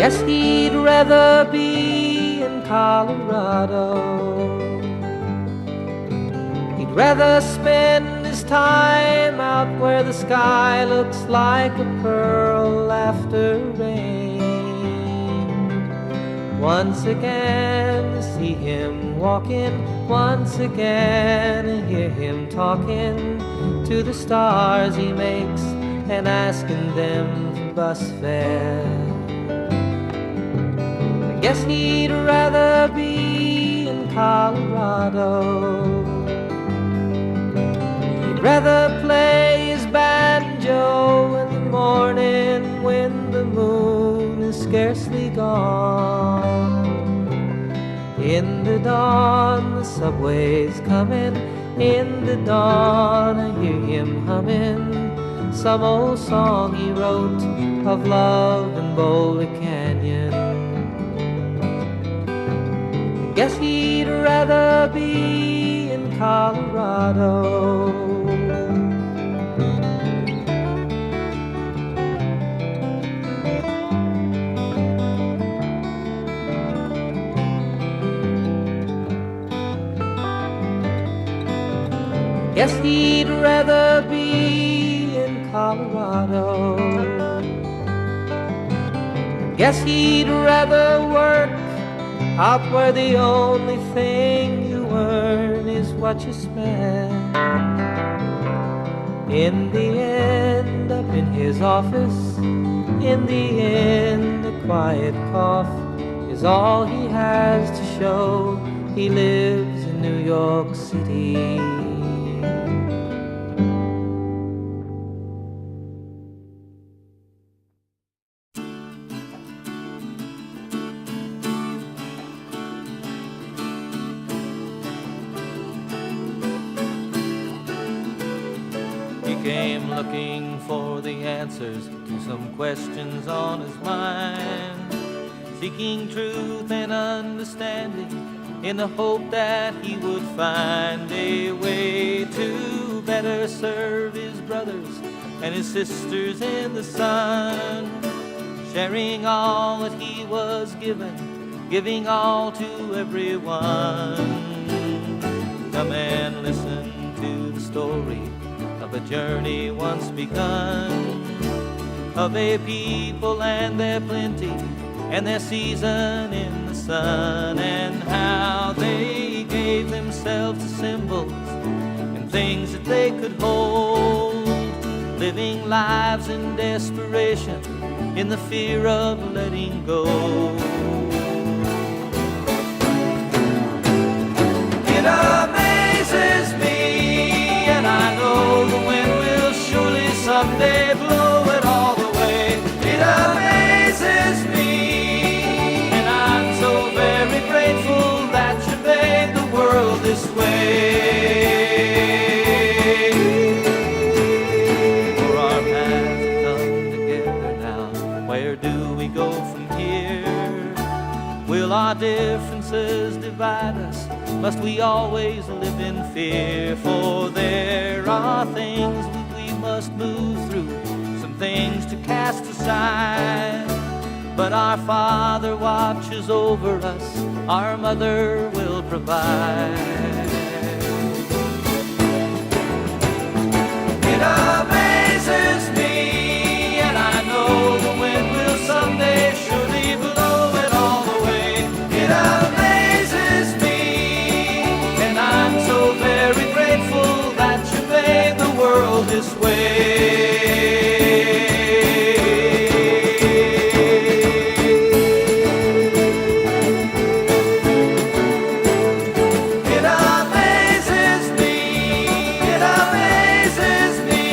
Guess he'd rather be in Colorado. He'd rather spend his time out where the sky looks like a pearl after rain. Once again to see him walking, once again to hear him talking to the stars he makes and asking them for bus fare. I guess he'd rather be in Colorado. He'd rather play his banjo in the morning when the moon is scarcely gone. In the dawn the subway's coming, in the dawn I hear him humming some old song he wrote of love in Boulder Canyon. I guess he'd rather be in Colorado. Guess he'd rather be in Colorado. Guess he'd rather work out where the only thing you earn is what you spend. In the end, up in his office, in the end, a quiet cough is all he has to show he lives in New York City. Came looking for the answers to some questions on his mind, seeking truth and understanding in the hope that he would find a way to better serve his brothers and his sisters in the sun, sharing all that he was given, giving all to everyone. Come and listen to the story of a journey once begun, of a people and their plenty and their season in the sun, and how they gave themselves to symbols and things that they could hold, living lives in desperation in the fear of letting go. It amazes me, and I know the wind will surely someday blow it all away. It amazes me, and I'm so very grateful that you made the world this way. For our paths have come together now, where do we go from here? Will our differences divide us? Must we always live in fear? For there are things that we must move through, some things to cast aside. But our Father watches over us, our Mother will provide. It amazes me, and I know the wind will someday surely blow it all away. It amazes me, so very grateful that you made the world this way. It amazes me, it amazes me,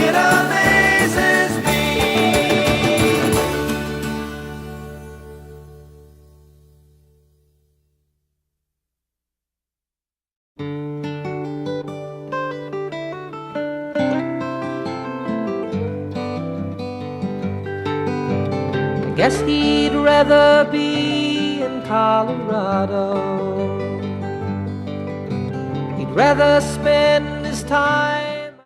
it amazes me. Guess he'd rather be in Colorado. He'd rather spend his time